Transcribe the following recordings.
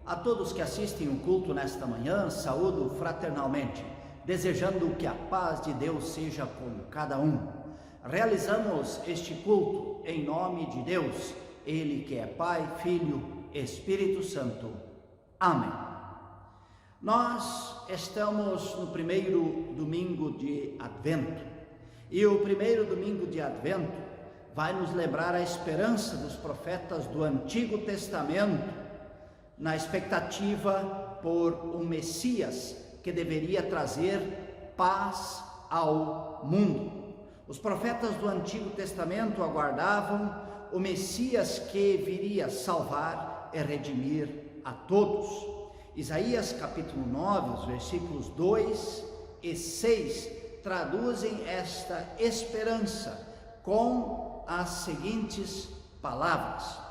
A todos que assistem o culto nesta manhã, saúdo fraternalmente, desejando que a paz de Deus seja com cada um. Realizamos este culto em nome de Deus, Ele que é Pai, Filho, Espírito Santo. Amém. Nós estamos no primeiro domingo de Advento, e o primeiro domingo de Advento vai nos lembrar a esperança dos profetas do Antigo Testamento, na expectativa por um Messias que deveria trazer paz ao mundo. Os profetas do Antigo Testamento aguardavam o Messias que viria salvar e redimir a todos. Isaías capítulo 9, os versículos 2 e 6 traduzem esta esperança com as seguintes palavras: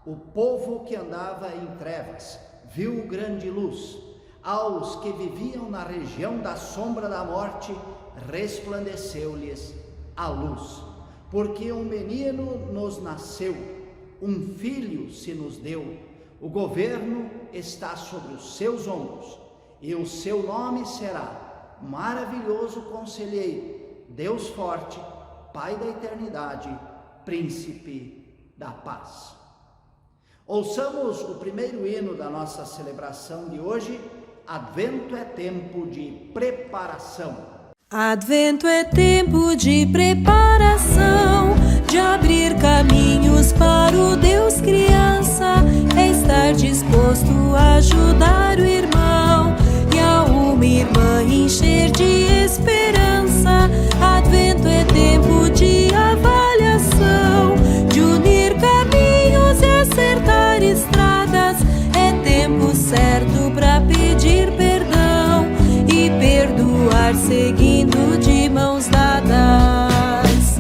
o povo que andava em trevas viu grande luz, aos que viviam na região da sombra da morte resplandeceu-lhes a luz. Porque um menino nos nasceu, um filho se nos deu, o governo está sobre os seus ombros, e o seu nome será Maravilhoso Conselheiro, Deus Forte, Pai da Eternidade, Príncipe da Paz. Ouçamos o primeiro hino da nossa celebração de hoje. Advento é tempo de preparação. Advento é tempo de preparação, de abrir caminhos para o Deus criança, é estar disposto a ajudar o irmão e a uma irmã encher de esperança. Advento é tempo de avaliação, de unir caminhos e acertar estradas, é tempo certo para pedir perdão e perdoar seguindo de mãos dadas.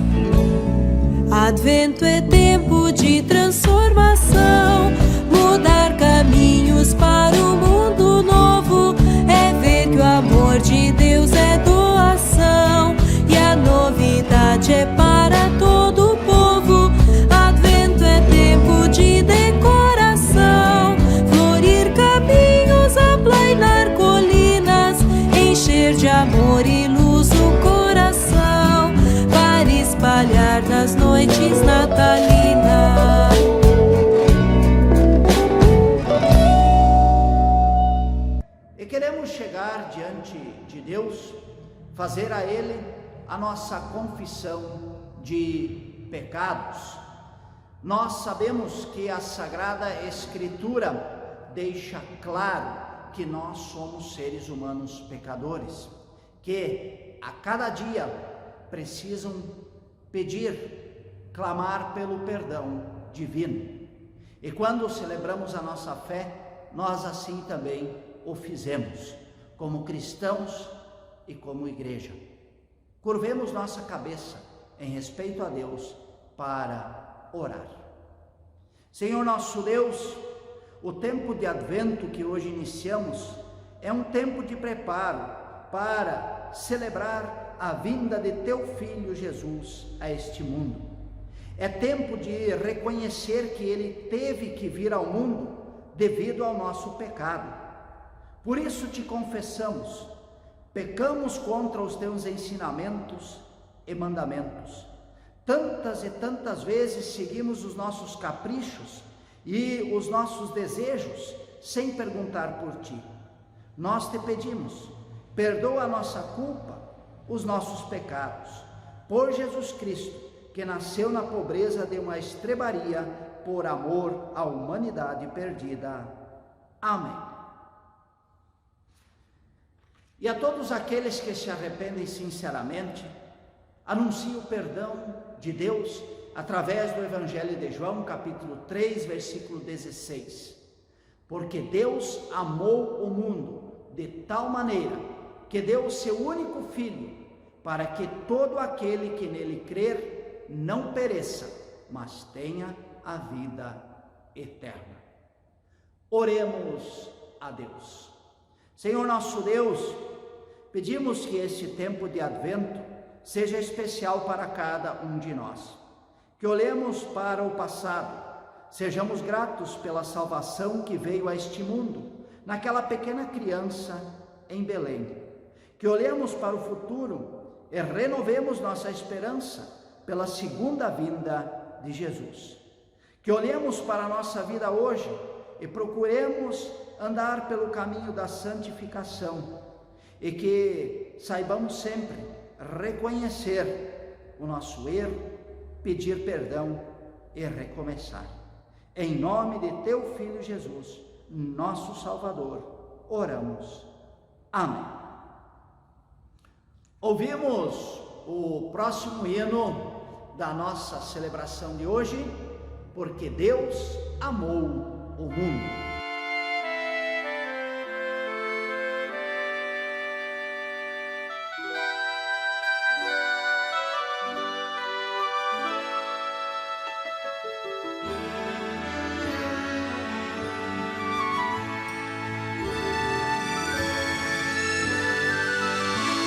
Advento é tempo de transformação, mudar caminhos para um mundo novo, é ver que o amor de Deus é doação e a novidade é para todo o povo. Advento é tempo de decoração, florir caminhos, aplainar colinas, encher de amor e luz o coração, para espalhar nas noites natalinas. E queremos chegar diante de Deus, fazer a Ele a nossa confissão de pecados. Nós sabemos que a Sagrada Escritura deixa claro que nós somos seres humanos pecadores, que a cada dia precisam pedir, clamar pelo perdão divino. E quando celebramos a nossa fé, nós assim também o fizemos, como cristãos e como igreja. Curvemos nossa cabeça em respeito a Deus para orar. Senhor nosso Deus, o tempo de Advento que hoje iniciamos é um tempo de preparo para celebrar a vinda de Teu Filho Jesus a este mundo. É tempo de reconhecer que Ele teve que vir ao mundo devido ao nosso pecado. Por isso te confessamos, pecamos contra os Teus ensinamentos e mandamentos. Tantas e tantas vezes seguimos os nossos caprichos e os nossos desejos sem perguntar por Ti. Nós te pedimos, perdoa a nossa culpa, os nossos pecados. Por Jesus Cristo, que nasceu na pobreza de uma estrebaria por amor à humanidade perdida. Amém. E a todos aqueles que se arrependem sinceramente, anuncio o perdão de Deus através do Evangelho de João, capítulo 3, versículo 16. Porque Deus amou o mundo de tal maneira que deu o seu único Filho, para que todo aquele que nele crer não pereça, mas tenha a vida eterna. Oremos a Deus. Senhor nosso Deus, pedimos que este tempo de Advento seja especial para cada um de nós. Que olhemos para o passado, Sejamos gratos pela salvação que veio a este mundo, naquela pequena criança em Belém. Que olhemos para o futuro e renovemos nossa esperança pela segunda vinda de Jesus. Que olhemos para a nossa vida hoje e procuremos andar pelo caminho da santificação e que saibamos sempre reconhecer o nosso erro, pedir perdão e recomeçar. Em nome de teu Filho Jesus, nosso Salvador, oramos. Amém. Ouvimos o próximo hino da nossa celebração de hoje, porque Deus amou o mundo.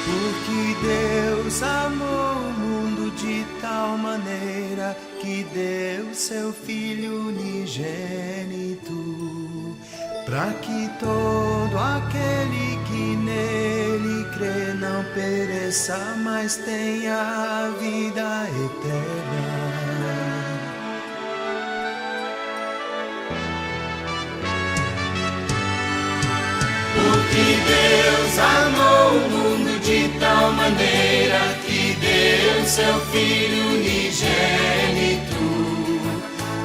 Porque Deus amou o mundo de tal maneira que deu seu Filho unigênito, para que todo aquele que nele crê não pereça, mas tenha a vida eterna. Porque Deus amou o mundo de tal maneira que deu seu Filho unigênito,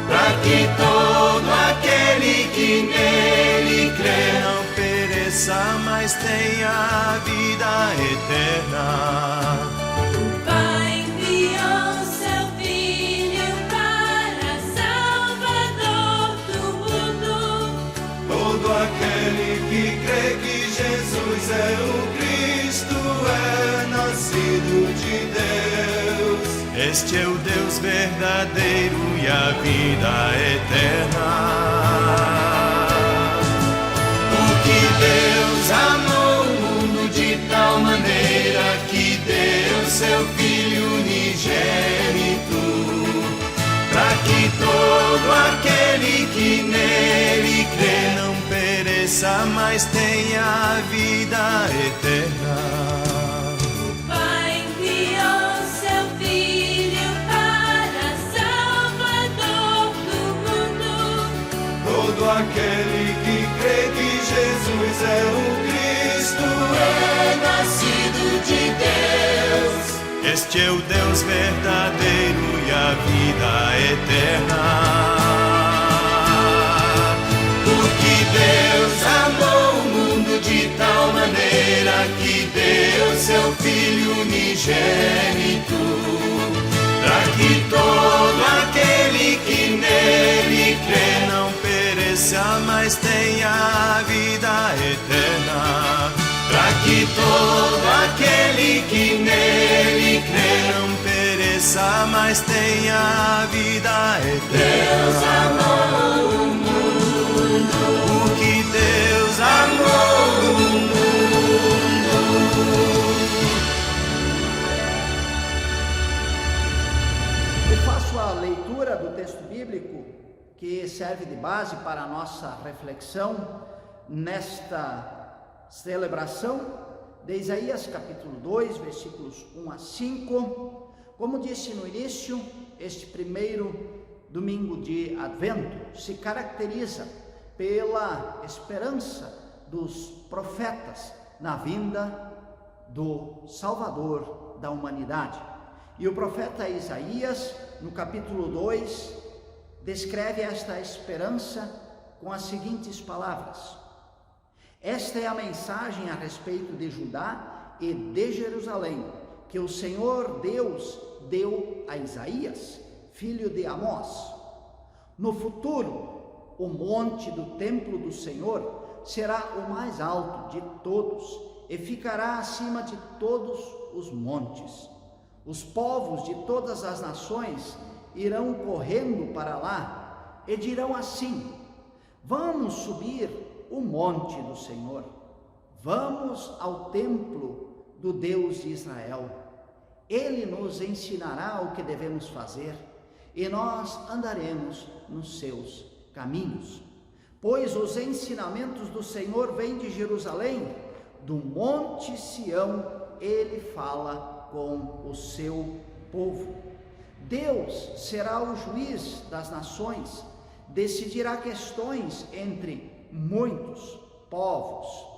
para que todo aquele que nele crê não pereça, mas tenha a vida eterna. O Pai enviou seu Filho para Salvador do mundo. Todo aquele que crê que Jesus é o Cristo, é nascido de Deus. Este é o Deus verdadeiro e a vida eterna. Porque Deus amou o mundo de tal maneira que deu seu Filho unigênito, para que todo aquele que nele crê não pereça, mas tenha a vida eterna. O Pai enviou seu Filho para Salvador do mundo. Todo aquele que crê que Jesus é o Cristo, é nascido de Deus. Este é o Deus verdadeiro e a vida eterna. Porque Deus amou o mundo de tal maneira que deu seu Filho unigênito, para que todo aquele que nele crê não pereça, mas tenha a vida eterna. Para que todo aquele que nele crê não pereça, mas tenha a vida eterna. Deus amou o mundo, porque Deus amou o mundo. Eu faço a leitura do texto bíblico que serve de base para a nossa reflexão nesta celebração de Isaías capítulo 2, versículos 1 a 5. Como disse no início, este primeiro domingo de Advento se caracteriza pela esperança dos profetas na vinda do Salvador da humanidade. E o profeta Isaías, no capítulo 2, descreve esta esperança com as seguintes palavras: esta é a mensagem a respeito de Judá e de Jerusalém, que o Senhor Deus deu a Isaías, filho de Amós. No futuro, o monte do templo do Senhor será o mais alto de todos e ficará acima de todos os montes. Os povos de todas as nações irão correndo para lá e dirão assim: vamos subir o monte do Senhor, vamos ao templo do Deus de Israel. Ele nos ensinará o que devemos fazer e nós andaremos nos seus caminhos. Pois os ensinamentos do Senhor vêm de Jerusalém, do Monte Sião, ele fala com o seu povo. Deus será o juiz das nações, decidirá questões entre muitos povos.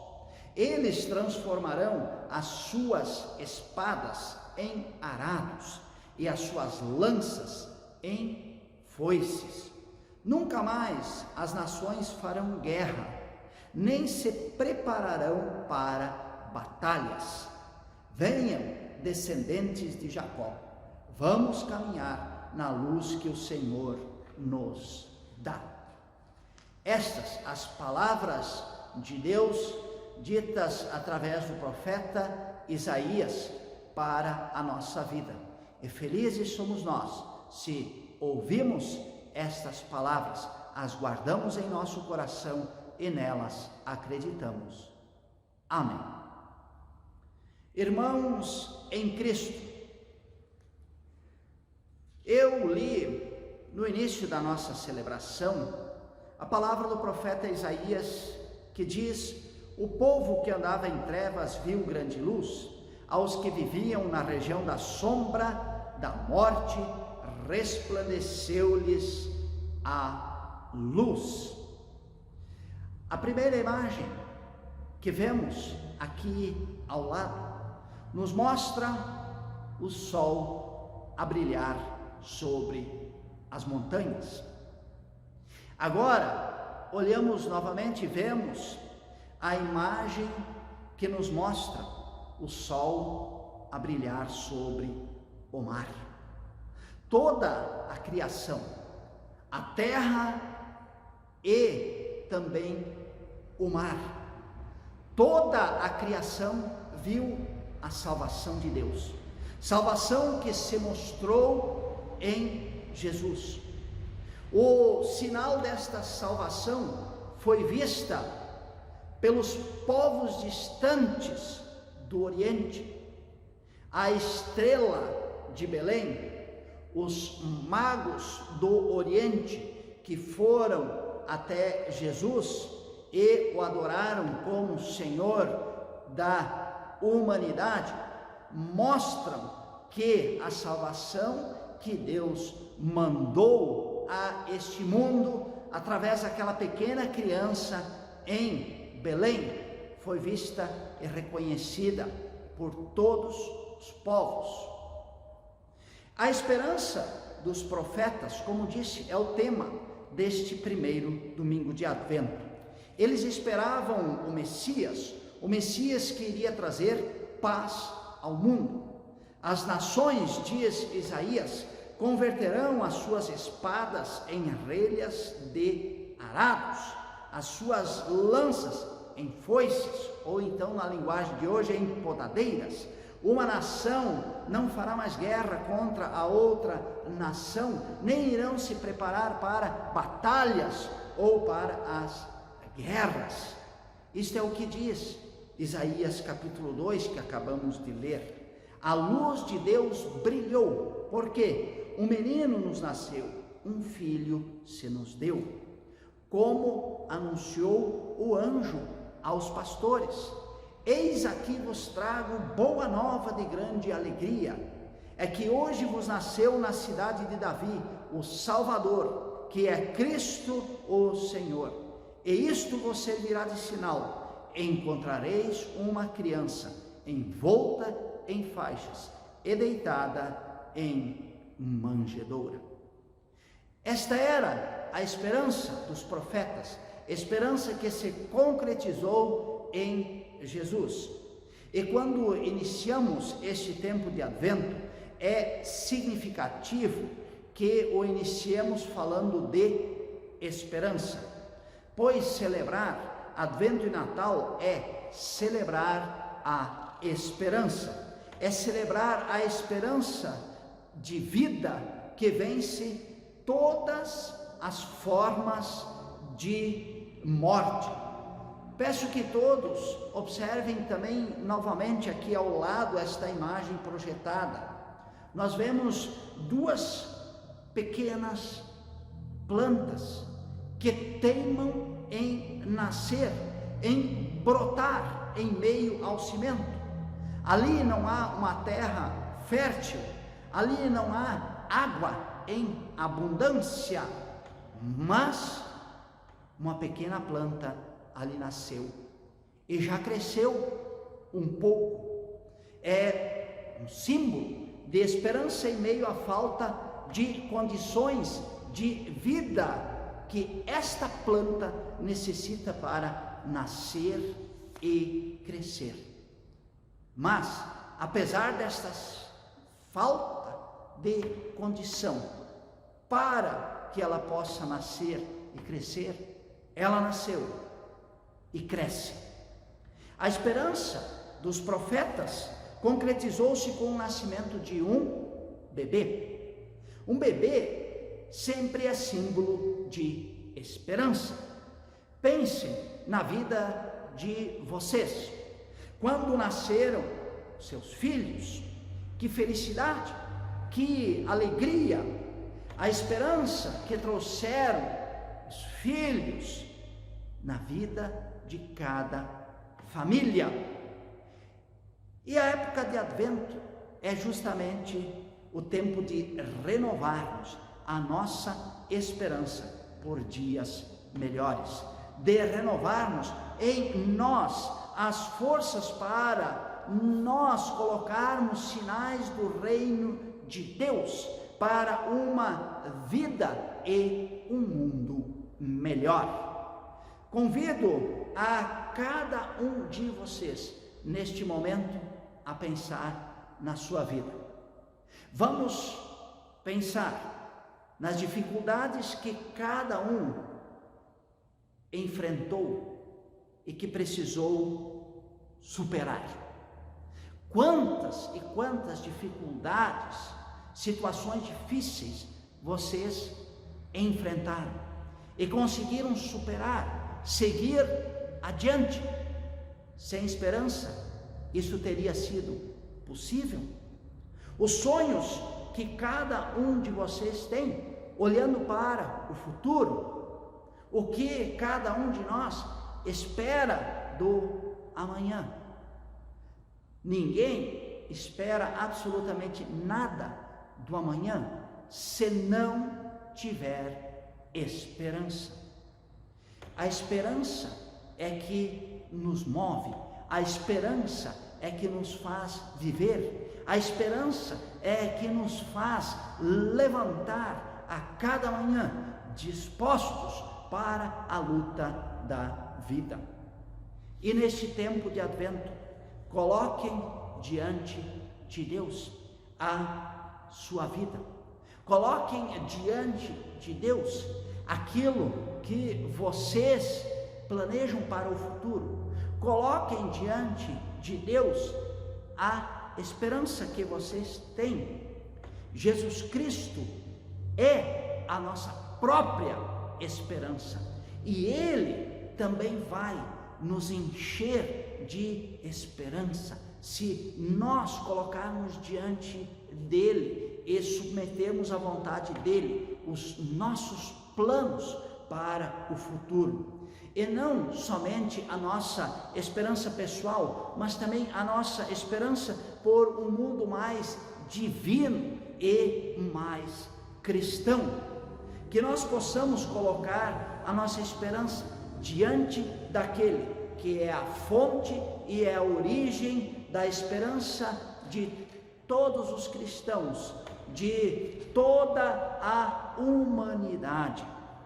Eles transformarão as suas espadas em arados e as suas lanças em foices. Nunca mais as nações farão guerra, nem se prepararão para batalhas. Venham, descendentes de Jacó, vamos caminhar na luz que o Senhor nos dá. Estas as palavras de Deus ditas através do profeta Isaías para a nossa vida. E felizes somos nós se ouvimos estas palavras, as guardamos em nosso coração e nelas acreditamos. Amém. Irmãos em Cristo, eu li no início da nossa celebração a palavra do profeta Isaías, que diz: o povo que andava em trevas viu grande luz, aos que viviam na região da sombra da morte resplandeceu-lhes a luz. A primeira imagem que vemos aqui ao lado nos mostra o sol a brilhar sobre as montanhas. Agora, olhamos novamente e vemos a imagem que nos mostra o sol a brilhar sobre o mar. Toda a criação, a terra e também o mar, toda a criação viu a salvação de Deus, salvação que se mostrou em Jesus. O sinal desta salvação foi vista pelos povos distantes do Oriente. A estrela de Belém, os magos do Oriente que foram até Jesus e o adoraram como Senhor da humanidade, mostram que a salvação que Deus mandou a este mundo através daquela pequena criança em Belém foi vista e reconhecida por todos os povos. A esperança dos profetas, como disse, é o tema deste primeiro domingo de Advento. Eles esperavam o Messias que iria trazer paz ao mundo. As nações, diz Isaías, converterão as suas espadas em relhas de arados, as suas lanças em foices, ou então na linguagem de hoje em podadeiras. Uma nação não fará mais guerra contra a outra nação, nem irão se preparar para batalhas ou para as guerras. Isto é o que diz Isaías capítulo 2, que acabamos de ler. A luz de Deus brilhou, porque um menino nos nasceu, um filho se nos deu, como anunciou o anjo aos pastores. Eis aqui vos trago boa nova de grande alegria, é que hoje vos nasceu na cidade de Davi o Salvador, que é Cristo o Senhor. E isto vos servirá de sinal: encontrareis uma criança envolta em faixas e deitada em manjedoura. Esta era a esperança dos profetas, esperança que se concretizou em Jesus. E quando iniciamos este tempo de Advento, é significativo que o iniciemos falando de esperança, pois celebrar Advento e Natal é celebrar a esperança, é celebrar a esperança de vida que vence todas as formas de morte. Peço que todos observem também novamente aqui ao lado esta imagem projetada. Nós vemos duas pequenas plantas que teimam em nascer, em brotar em meio ao cimento. Ali não há uma terra fértil, ali não há água em abundância, mas uma pequena planta ali nasceu e já cresceu um pouco. É um símbolo de esperança em meio à falta de condições de vida que esta planta necessita para nascer e crescer. Mas, apesar destas falta de condição para que ela possa nascer e crescer, ela nasceu e cresce. A esperança dos profetas concretizou-se com o nascimento de um bebê. Um bebê sempre é símbolo de esperança. Pensem na vida de vocês. Quando nasceram seus filhos, que felicidade, que alegria, a esperança que trouxeram os filhos na vida de cada família. E a época de Advento é justamente o tempo de renovarmos a nossa esperança por dias melhores, de renovarmos em nós as forças para nós colocarmos sinais do reino de Deus para uma vida e um mundo melhor. Convido a cada um de vocês neste momento a pensar na sua vida. Vamos pensar nas dificuldades que cada um enfrentou e que precisou superar. Quantas e quantas dificuldades, situações difíceis vocês enfrentaram e conseguiram superar, seguir adiante. Sem esperança, isso teria sido possível? Os sonhos que cada um de vocês tem, olhando para o futuro, o que cada um de nós espera do amanhã. Ninguém espera absolutamente nada do amanhã se não tiver esperança. A esperança é que nos move, a esperança é que nos faz viver, a esperança é que nos faz levantar a cada manhã dispostos para a luta da vida. E neste tempo de Advento, coloquem diante de Deus a sua vida. Coloquem diante de Deus aquilo que vocês planejam para o futuro. Coloquem diante de Deus a esperança que vocês têm. Jesus Cristo é a nossa própria esperança e Ele também vai nos encher de esperança se nós colocarmos diante dele e submetermos à vontade dele os nossos planos para o futuro. E não somente a nossa esperança pessoal, mas também a nossa esperança por um mundo mais divino e mais cristão. Que nós possamos colocar a nossa esperança diante daquele que é a fonte e é a origem da esperança de todos os cristãos, de toda a humanidade.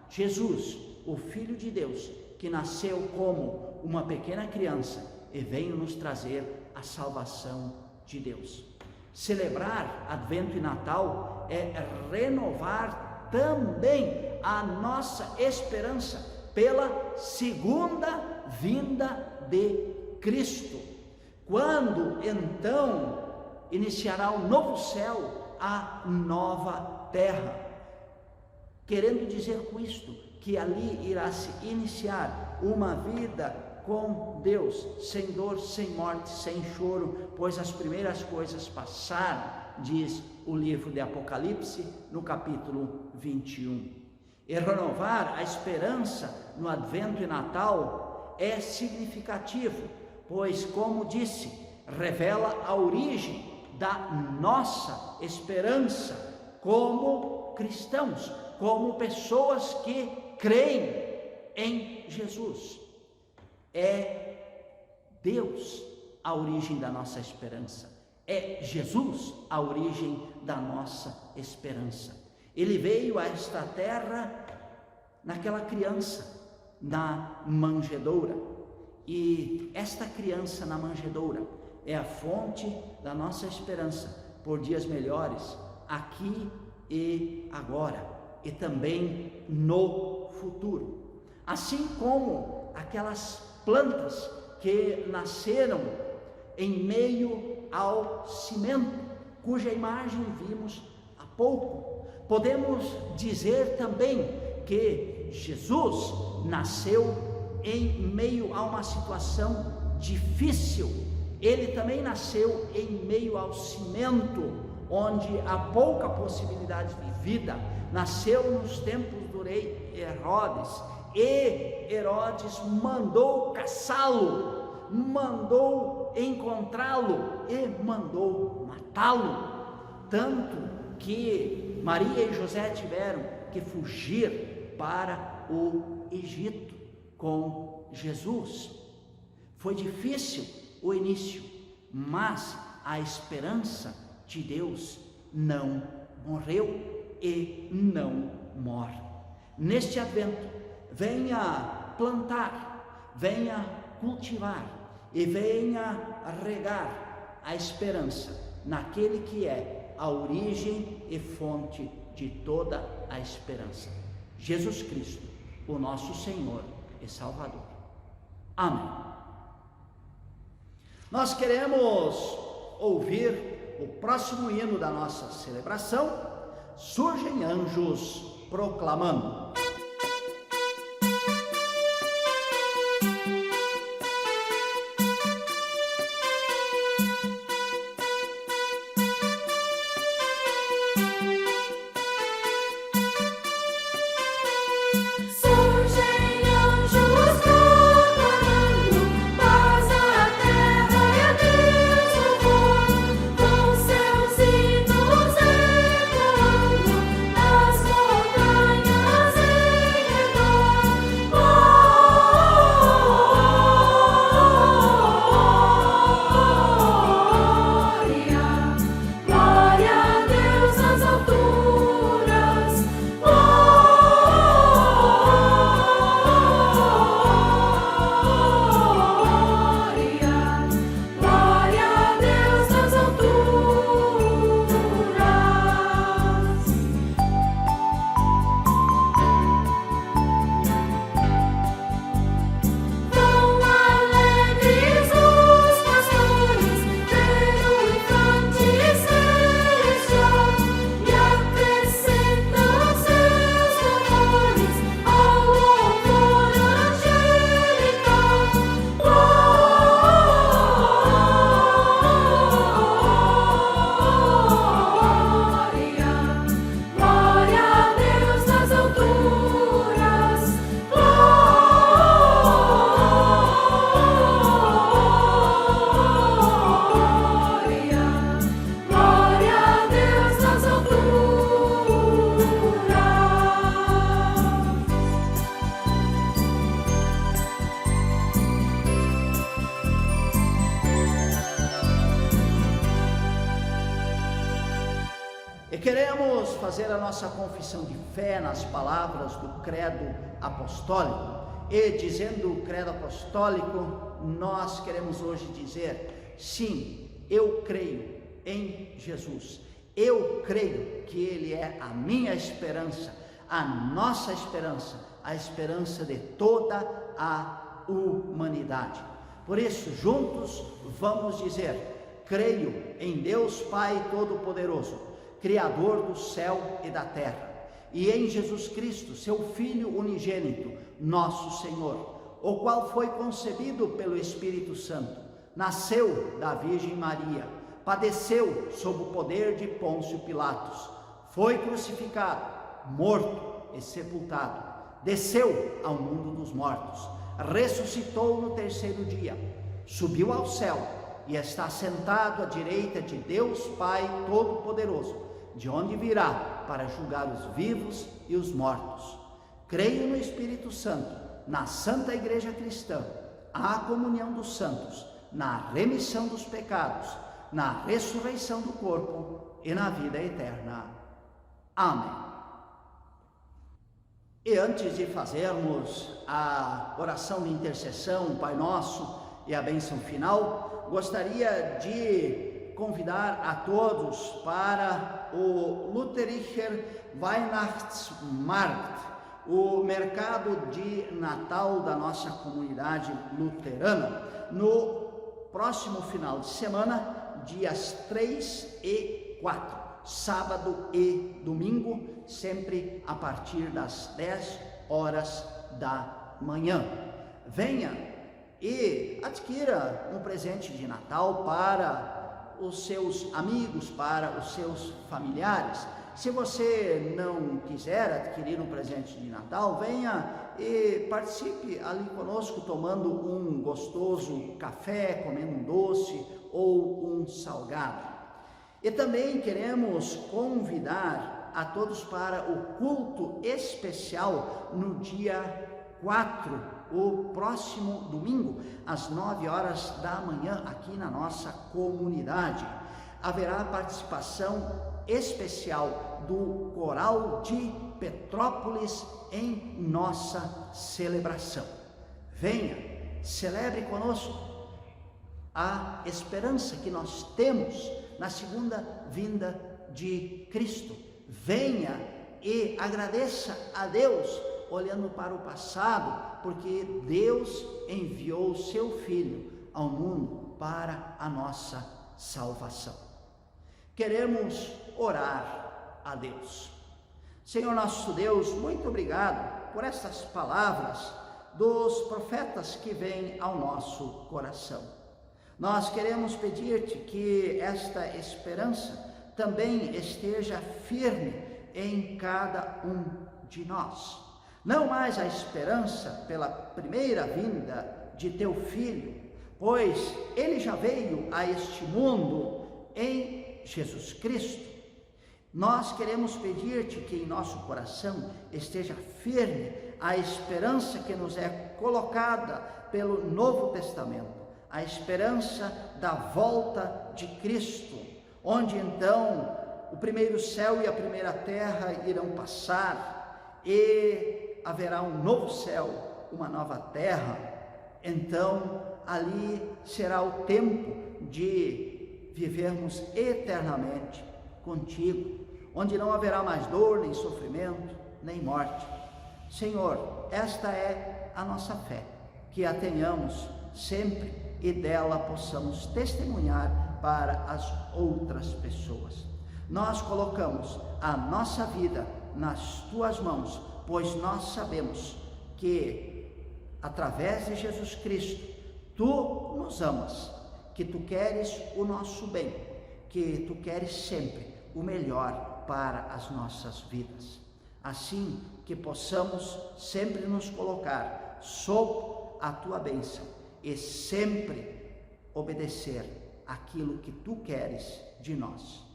Jesus, o Filho de Deus, que nasceu como uma pequena criança e veio nos trazer a salvação de Deus. Celebrar Advento e Natal é renovar também a nossa esperança pela segunda vinda de Cristo. Quando então iniciará o novo céu, a nova terra. Querendo dizer com isto que ali irá se iniciar uma vida com Deus, sem dor, sem morte, sem choro, pois as primeiras coisas passaram. diz o livro de Apocalipse, no capítulo 21. E renovar a esperança no Advento e Natal é significativo, pois, como disse, revela a origem da nossa esperança como cristãos, como pessoas que creem em Jesus. É Deus a origem da nossa esperança, é Jesus a origem da nossa esperança. Ele veio a esta terra naquela criança na manjedoura, e esta criança na manjedoura é a fonte da nossa esperança por dias melhores, aqui e agora, e também no futuro. Assim como aquelas plantas que nasceram em meio ao cimento, cuja imagem vimos há pouco, podemos dizer também que Jesus nasceu em meio a uma situação difícil. Ele também nasceu em meio ao cimento, onde há pouca possibilidade de vida. Nasceu nos tempos do rei Herodes, e Herodes mandou caçá-lo, mandou encontrá-lo e mandou matá-lo, tanto que Maria e José tiveram que fugir para o Egito com Jesus. Foi difícil o início, mas a esperança de Deus não morreu e não morre. Neste Advento, venha plantar, venha cultivar e venha regar a esperança naquele que é a origem e fonte de toda a esperança, Jesus Cristo, o nosso Senhor e Salvador. Amém. Nós queremos ouvir o próximo hino da nossa celebração, Surgem Anjos Proclamando. Queremos fazer a nossa confissão de fé nas palavras do credo apostólico, e dizendo o credo apostólico, nós queremos hoje dizer: sim, eu creio em Jesus, eu creio que Ele é a minha esperança, a nossa esperança, a esperança de toda a humanidade. Por isso, juntos vamos dizer: creio em Deus Pai Todo-Poderoso, Criador do céu e da terra, e em Jesus Cristo, seu Filho unigênito, nosso Senhor, o qual foi concebido pelo Espírito Santo, nasceu da Virgem Maria, padeceu sob o poder de Pôncio Pilatos, foi crucificado, morto e sepultado, desceu ao mundo dos mortos, ressuscitou no terceiro dia, subiu ao céu e está sentado à direita de Deus Pai Todo-Poderoso, de onde virá para julgar os vivos e os mortos. Creio no Espírito Santo, na Santa Igreja Cristã, a comunhão dos santos, na remissão dos pecados, na ressurreição do corpo e na vida eterna. Amém. E antes de fazermos a oração de intercessão, Pai Nosso e a bênção final, gostaria de convidar a todos para o Luthericher Weihnachtsmarkt, o mercado de Natal da nossa comunidade luterana, no próximo final de semana, dias 3 e 4, sábado e domingo, sempre a partir das 10 horas da manhã. Venha e adquira um presente de Natal para os seus amigos, para os seus familiares. Se você não quiser adquirir um presente de Natal, venha e participe ali conosco, tomando um gostoso café, comendo um doce ou um salgado. E também queremos convidar a todos para o culto especial no dia 4, o próximo domingo, às 9 horas da manhã, aqui na nossa comunidade. Haverá participação especial do Coral de Petrópolis em nossa celebração. Venha, celebre conosco a esperança que nós temos na segunda vinda de Cristo. Venha e agradeça a Deus, olhando para o passado, porque Deus enviou o seu Filho ao mundo para a nossa salvação. Queremos orar a Deus. Senhor nosso Deus, muito obrigado por estas palavras dos profetas que vêm ao nosso coração. Nós queremos pedir-te que esta esperança também esteja firme em cada um de nós. Não mais a esperança pela primeira vinda de teu Filho, pois ele já veio a este mundo em Jesus Cristo. Nós queremos pedir-te que em nosso coração esteja firme a esperança que nos é colocada pelo Novo Testamento, a esperança da volta de Cristo, onde então o primeiro céu e a primeira terra irão passar e haverá um novo céu, uma nova terra. Então ali será o tempo de vivermos eternamente contigo, onde não haverá mais dor, nem sofrimento, nem morte. Senhor, esta é a nossa fé, que a tenhamos sempre e dela possamos testemunhar para as outras pessoas. Nós colocamos a nossa vida nas tuas mãos, pois nós sabemos que através de Jesus Cristo, tu nos amas, que tu queres o nosso bem, que tu queres sempre o melhor para as nossas vidas. Assim que possamos sempre nos colocar sob a tua bênção e sempre obedecer aquilo que tu queres de nós.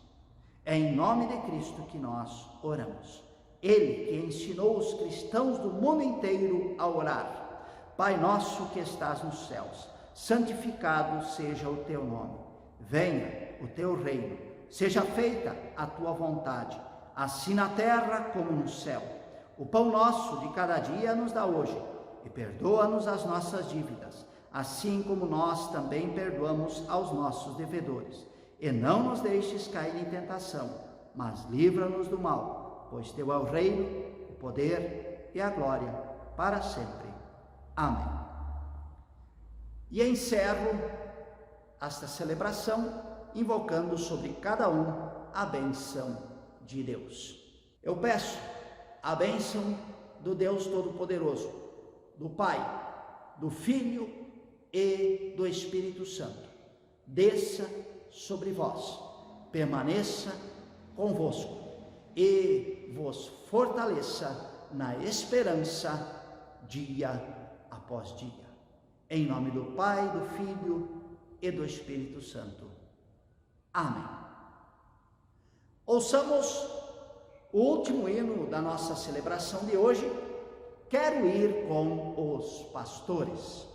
É em nome de Cristo que nós oramos. Ele que ensinou os cristãos do mundo inteiro a orar. Pai nosso que estás nos céus, santificado seja o teu nome. Venha o teu reino. Seja feita a tua vontade, assim na terra como no céu. O pão nosso de cada dia nos dá hoje, e perdoa-nos as nossas dívidas, assim como nós também perdoamos aos nossos devedores. E não nos deixes cair em tentação, mas livra-nos do mal, pois teu é o reino, o poder e a glória para sempre. Amém. E encerro esta celebração invocando sobre cada um a bênção de Deus. Eu peço a bênção do Deus Todo-Poderoso, do Pai, do Filho e do Espírito Santo. Desça sobre vós, permaneça convosco e vos fortaleça na esperança dia após dia. Em nome do Pai, do Filho e do Espírito Santo. Amém. Ouçamos o último hino da nossa celebração de hoje. Quero ir com os pastores.